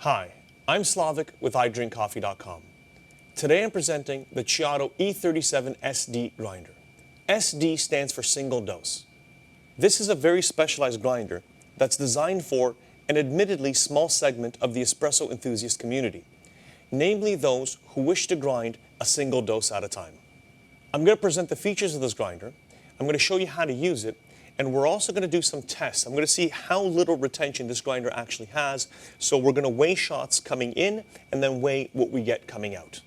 Hi, I'm Slavic with iDrinkCoffee.com. Today I'm presenting the Ceado E37sd grinder. SD stands for Single Dose. This is a very specialized grinder that's designed for an admittedly small segment of the espresso enthusiast community, namely those who wish to grind a single dose at a time. I'm going to present the features of this grinder, I'm going to show you how to use it, and we're also going to do some tests. I'm going to see how little retention this grinder actually has. So we're going to weigh shots coming in and then weigh what we get coming out.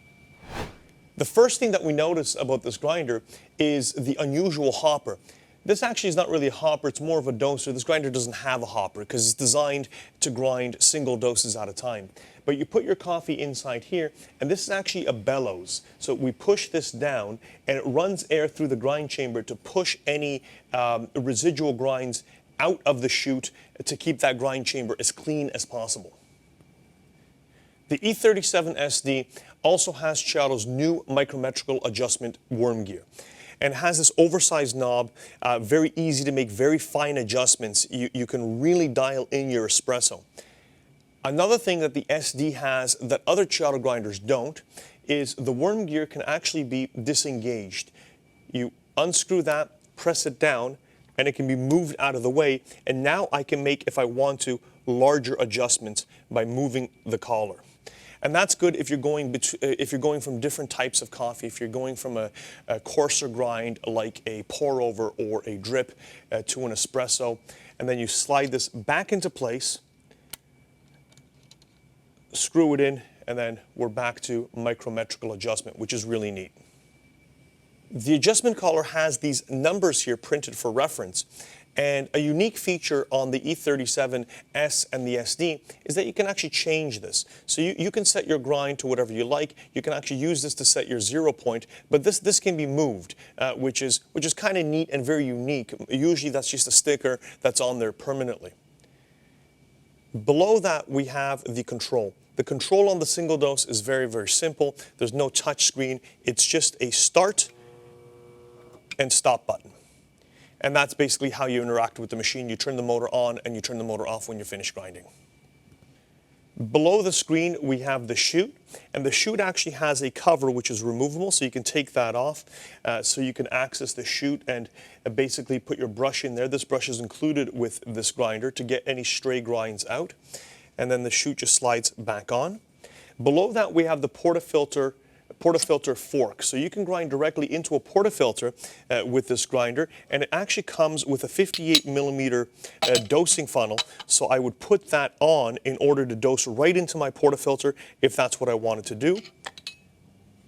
The first thing that we notice about this grinder is the unusual hopper. This actually is not really a hopper, it's more of a doser. This grinder doesn't have a hopper because it's designed to grind single doses at a time. But you put your coffee inside here, and this is actually a bellows. So we push this down, and it runs air through the grind chamber to push any residual grinds out of the chute to keep that grind chamber as clean as possible. The E37sd also has Ceado's new micrometrical adjustment worm gear. And has this oversized knob, very easy to make very fine adjustments. You can really dial in your espresso. Another thing that the SD has that other Ceado grinders don't is the worm gear can actually be disengaged. You unscrew that, press it down, and it can be moved out of the way. And now I can make, if I want to, larger adjustments by moving the collar. And that's good if you're going from different types of coffee. If you're going from a coarser grind like a pour over or a drip to an espresso, and then you slide this back into place, screw it in, and then we're back to micrometrical adjustment, which is really neat. The adjustment collar has these numbers here printed for reference. And a unique feature on the E37S and the SD is that you can actually change this. So you can set your grind to whatever you like. You can actually use this to set your 0 point, but this can be moved, which is kind of neat and very unique. Usually that's just a sticker that's on there permanently. Below that we have the control. The control on the single dose is very, very simple. There's no touch screen. It's just a start and stop button. And that's basically how you interact with the machine. You turn the motor on and you turn the motor off when you're finished grinding. Below the screen, we have the chute, and the chute actually has a cover which is removable, so you can take that off, so you can access the chute and basically put your brush in there. This brush is included with this grinder to get any stray grinds out, and then the chute just slides back on. Below that, we have the portafilter fork. So you can grind directly into a portafilter with this grinder, and it actually comes with a 58mm dosing funnel. So I would put that on in order to dose right into my portafilter if that's what I wanted to do.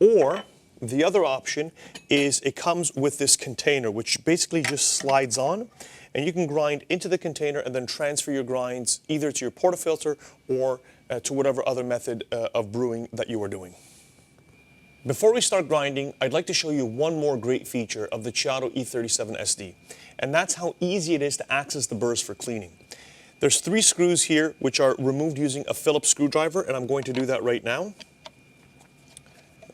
Or the other option is it comes with this container, which basically just slides on, and you can grind into the container and then transfer your grinds either to your portafilter or to whatever other method of brewing that you are doing. Before we start grinding, I'd like to show you one more great feature of the Ceado E37sd, and that's how easy it is to access the burrs for cleaning. There's 3 screws here which are removed using a Phillips screwdriver, and I'm going to do that right now.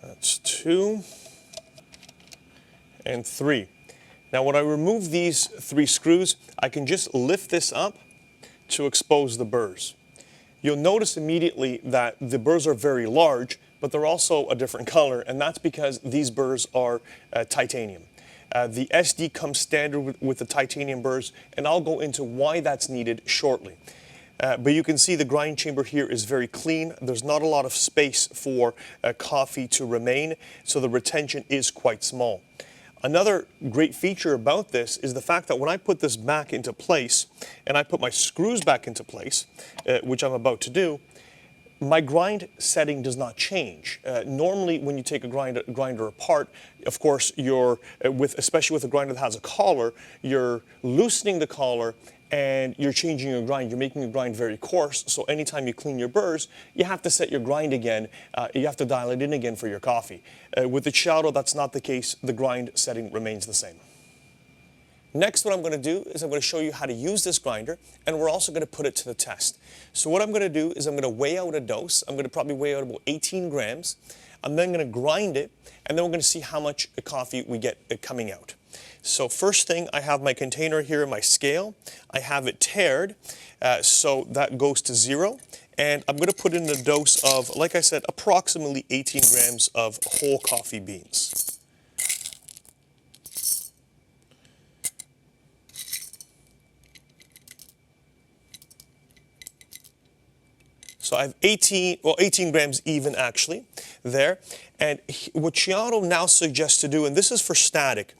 That's 2 and 3. Now when I remove these 3 screws, I can just lift this up to expose the burrs. You'll notice immediately that the burrs are very large, but they're also a different color, and that's because these burrs are titanium. The SD comes standard with the titanium burrs, and I'll go into why that's needed shortly. But you can see the grind chamber here is very clean. There's not a lot of space for coffee to remain, so the retention is quite small. Another great feature about this is the fact that when I put this back into place, and I put my screws back into place, which I'm about to do, my grind setting does not change. Normally, when you take a grinder apart, of course, especially with a grinder that has a collar, you're loosening the collar and you're changing your grind. You're making your grind very coarse, so anytime you clean your burrs, you have to set your grind again. You have to dial it in again for your coffee. With the Ceado, that's not the case. The grind setting remains the same. Next, what I'm going to do is I'm going to show you how to use this grinder, and we're also going to put it to the test. So what I'm going to do is I'm going to weigh out a dose. I'm going to probably weigh out about 18 grams. I'm then going to grind it, and then we're going to see how much coffee we get coming out. So first thing, I have my container here, my scale. I have it taired, so that goes to 0. And I'm going to put in a dose of, like I said, approximately 18 grams of whole coffee beans. So I have 18 grams even actually there. And what Ceado now suggests to do, and this is for static,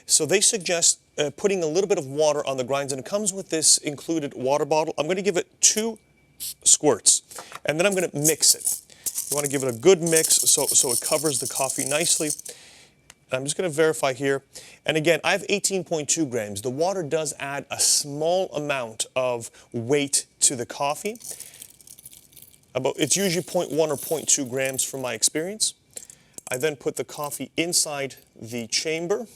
so they suggest putting a little bit of water on the grinds, and it comes with this included water bottle. I'm going to give it 2 squirts, and then I'm going to mix it. You want to give it a good mix so it covers the coffee nicely. I'm just going to verify here. And again, I have 18.2 grams. The water does add a small amount of weight to the coffee. It's usually 0.1 or 0.2 grams from my experience. I then put the coffee inside the chamber.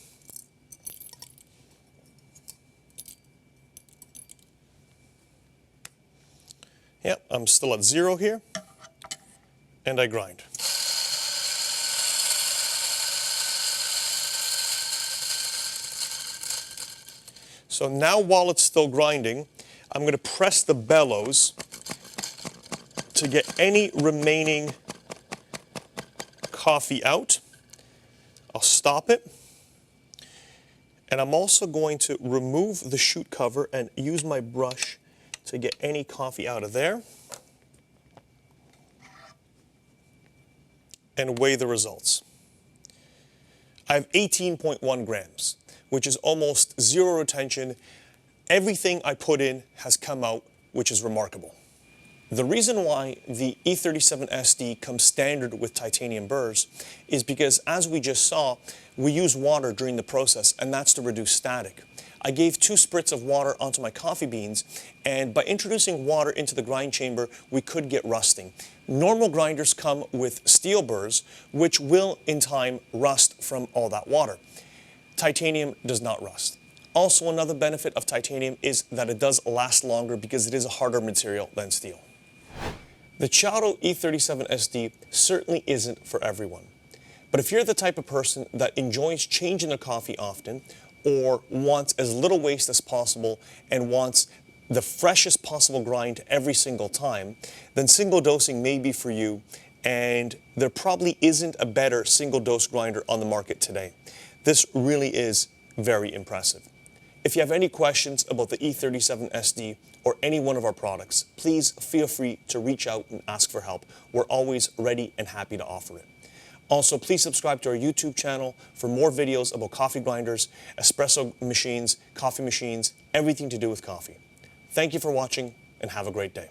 Yep, I'm still at 0 here. And I grind. So now while it's still grinding, I'm going to press the bellows to get any remaining coffee out. I'll stop it. And I'm also going to remove the chute cover and use my brush to get any coffee out of there. And weigh the results. I have 18.1 grams, which is almost 0 retention. Everything I put in has come out, which is remarkable. The reason why the E37sd comes standard with titanium burrs is because, as we just saw, we use water during the process, and that's to reduce static. I gave 2 spritz of water onto my coffee beans, and by introducing water into the grind chamber, we could get rusting. Normal grinders come with steel burrs, which will, in time, rust from all that water. Titanium does not rust. Also, another benefit of titanium is that it does last longer because it is a harder material than steel. The Ceado E37sd certainly isn't for everyone. But if you're the type of person that enjoys changing their coffee often, or wants as little waste as possible and wants the freshest possible grind every single time, then single dosing may be for you, and there probably isn't a better single dose grinder on the market today. This really is very impressive. If you have any questions about the E37sd or any one of our products, please feel free to reach out and ask for help. We're always ready and happy to offer it. Also, please subscribe to our YouTube channel for more videos about coffee grinders, espresso machines, coffee machines, everything to do with coffee. Thank you for watching, and have a great day.